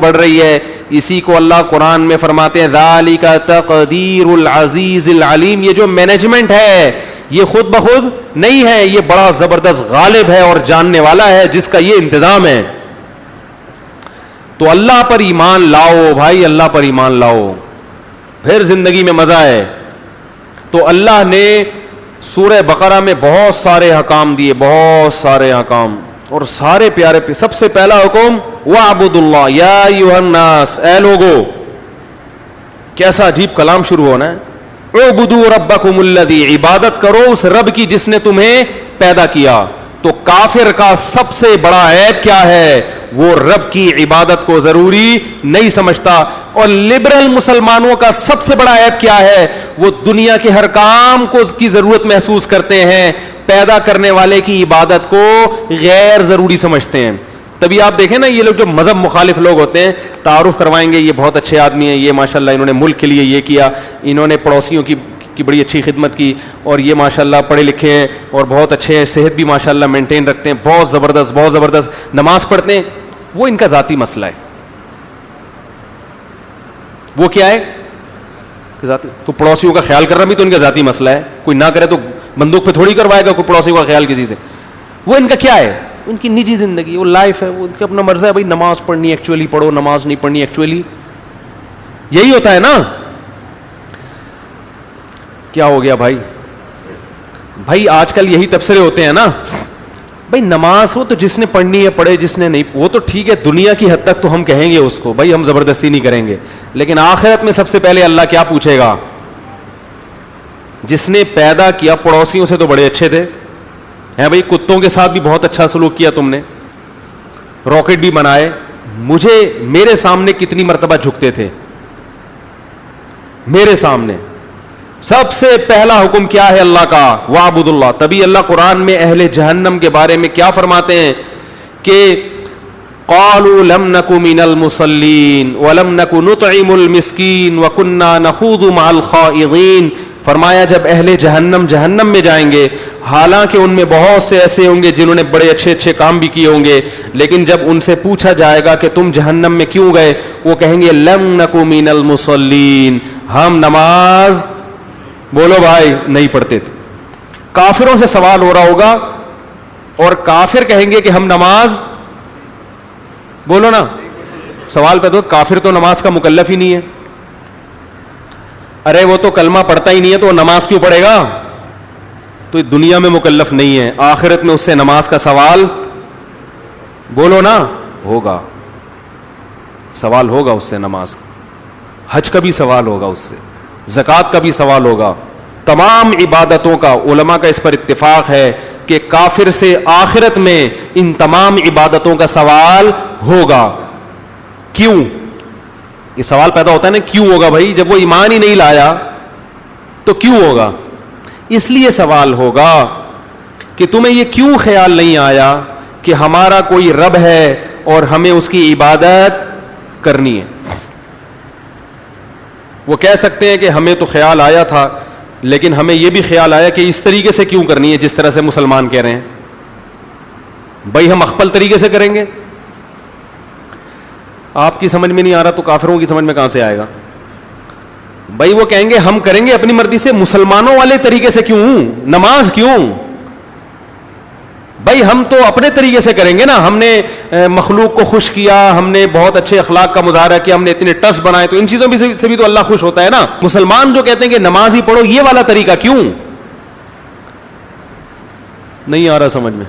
بڑھ رہی ہے. اسی کو اللہ قرآن میں فرماتے ہیں ذالک تقدیر العزیز العلیم. یہ جو مینجمنٹ ہے یہ خود بخود نہیں ہے, یہ بڑا زبردست غالب ہے اور جاننے والا ہے جس کا یہ انتظام ہے. تو اللہ پر ایمان لاؤ بھائی, اللہ پر ایمان لاؤ, پھر زندگی میں مزہ ہے. تو اللہ نے سورہ بقرہ میں بہت سارے احکام دیے, بہت سارے احکام, اور سارے پیارے. سب سے پہلا حکم وَاعْبُدُوا اللَّهَ يَا أَيُّهَا النَّاسِ, اے لوگو. کیسا عجیب کلام شروع ہونا ہے. اعبدوا ربکم الذی, عبادت کرو اس رب کی جس نے تمہیں پیدا کیا. تو کافر کا سب سے بڑا عیب کیا ہے؟ وہ رب کی عبادت کو ضروری نہیں سمجھتا. اور لبرل مسلمانوں کا سب سے بڑا عیب کیا ہے؟ وہ دنیا کے ہر کام کو اس کی ضرورت محسوس کرتے ہیں, پیدا کرنے والے کی عبادت کو غیر ضروری سمجھتے ہیں. تبھی آپ دیکھیں نا, یہ لوگ جو مذہب مخالف لوگ ہوتے ہیں تعارف کروائیں گے یہ بہت اچھے آدمی ہیں, یہ ماشاءاللہ انہوں نے ملک کے لیے یہ کیا, انہوں نے پڑوسیوں کی بڑی اچھی خدمت کی, اور یہ ماشاءاللہ پڑھے لکھے ہیں اور بہت اچھے ہیں, صحت بھی ماشاءاللہ مینٹین رکھتے ہیں, بہت زبردست بہت زبردست, نماز پڑھتے ہیں. وہ ان کا ذاتی مسئلہ ہے. وہ کیا ہے ذاتی؟ تو پڑوسیوں کا خیال کرنا بھی تو ان کا ذاتی مسئلہ ہے. کوئی نہ کرے تو بندوق پہ تھوڑی کروائے گا کوئی پڑوسیوں کا خیال کسی سے. وہ ان کا کیا ہے؟ ان کی نجی زندگی, وہ لائف ہے, وہ ان کا اپنا مرضی ہے. بھائی نماز پڑھنی ایکچولی پڑھو, نماز نہیں پڑھنی ایکچولی, یہی ہوتا ہے نا. کیا ہو گیا بھائی؟ بھائی آج کل یہی تبصرے ہوتے ہیں نا, بھائی نماز وہ تو جس نے پڑھنی ہے پڑھے, جس نے نہیں وہ تو ٹھیک ہے, دنیا کی حد تک تو ہم کہیں گے اس کو, بھائی ہم زبردستی نہیں کریں گے. لیکن آخرت میں سب سے پہلے اللہ کیا پوچھے گا؟ جس نے پیدا کیا, پڑوسیوں سے تو بڑے اچھے تھے ہیں بھائی, کتوں کے ساتھ بھی بہت اچھا سلوک کیا تم نے, راکٹ بھی بنائے, مجھے میرے سامنے کتنی مرتبہ جھکتے تھے میرے سامنے. سب سے پہلا حکم کیا ہے اللہ کا؟ وَاعْبُدُوا اللَّهَ. تبھی اللہ قرآن میں اہل جہنم کے بارے میں کیا فرماتے ہیں کہ قَالُوا لَمْ نَكُ مِنَ الْمُصَلِّينَ وَلَمْ نَكُ نُطْعِمُ الْمِسْكِينَ وَكُنَّا نَخُوضُ مَعَ الْخَائِضِينَ. فرمایا جب اہل جہنم میں جائیں گے, حالانکہ ان میں بہت سے ایسے ہوں گے جنہوں نے بڑے اچھے اچھے کام بھی کیے ہوں گے, لیکن جب ان سے پوچھا جائے گا کہ تم جہنم میں کیوں گئے, وہ کہیں گے لَمْ نَكُ مِنَ الْمُصَلِّينَ, ہم نماز بولو بھائی نہیں پڑھتے تھے. کافروں سے سوال ہو رہا ہوگا اور کافر کہیں گے کہ ہم نماز, بولو نا, سوال پہ تو کافر تو نماز کا مکلف ہی نہیں ہے. ارے وہ تو کلمہ پڑھتا ہی نہیں ہے تو وہ نماز کیوں پڑھے گا؟ تو دنیا میں مکلف نہیں ہے, آخرت میں اس سے نماز کا سوال بولو نا ہوگا, سوال ہوگا اس سے نماز, حج کا بھی سوال ہوگا اس سے, زکوٰۃ کا بھی سوال ہوگا, تمام عبادتوں کا. علماء کا اس پر اتفاق ہے کہ کافر سے آخرت میں ان تمام عبادتوں کا سوال ہوگا. کیوں؟ یہ سوال پیدا ہوتا ہے نا, کیوں ہوگا بھائی؟ جب وہ ایمان ہی نہیں لایا تو کیوں ہوگا؟ اس لیے سوال ہوگا کہ تمہیں یہ کیوں خیال نہیں آیا کہ ہمارا کوئی رب ہے اور ہمیں اس کی عبادت کرنی ہے. وہ کہہ سکتے ہیں کہ ہمیں تو خیال آیا تھا, لیکن ہمیں یہ بھی خیال آیا کہ اس طریقے سے کیوں کرنی ہے جس طرح سے مسلمان کہہ رہے ہیں. بھائی ہم اخپل طریقے سے کریں گے, آپ کی سمجھ میں نہیں آ رہا تو کافروں کی سمجھ میں کہاں سے آئے گا؟ بھائی وہ کہیں گے ہم کریں گے اپنی مرضی سے, مسلمانوں والے طریقے سے کیوں, نماز کیوں؟ بھائی ہم تو اپنے طریقے سے کریں گے نا, ہم نے مخلوق کو خوش کیا, ہم نے بہت اچھے اخلاق کا مظاہرہ کیا, ہم نے اتنے ٹس بنائے, تو ان چیزوں سے بھی تو اللہ خوش ہوتا ہے نا. مسلمان جو کہتے ہیں کہ نماز ہی پڑھو, یہ والا طریقہ کیوں نہیں آ رہا سمجھ میں؟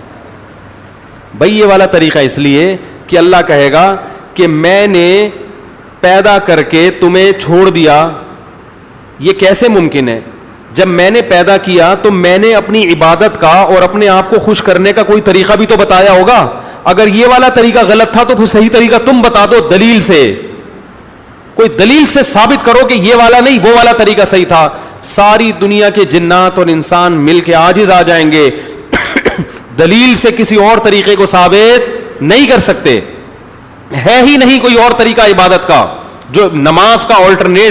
بھائی یہ والا طریقہ اس لیے کہ اللہ کہے گا کہ میں نے پیدا کر کے تمہیں چھوڑ دیا. یہ کیسے ممکن ہے؟ جب میں نے پیدا کیا تو میں نے اپنی عبادت کا اور اپنے آپ کو خوش کرنے کا کوئی طریقہ بھی تو بتایا ہوگا. اگر یہ والا طریقہ غلط تھا تو پھر صحیح طریقہ تم بتا دو, دلیل سے, کوئی دلیل سے ثابت کرو کہ یہ والا نہیں وہ والا طریقہ صحیح تھا. ساری دنیا کے جنات اور انسان مل کے عاجز آ جائیں گے, دلیل سے کسی اور طریقے کو ثابت نہیں کر سکتے. ہے ہی نہیں کوئی اور طریقہ عبادت کا جو نماز کا آلٹرنیٹ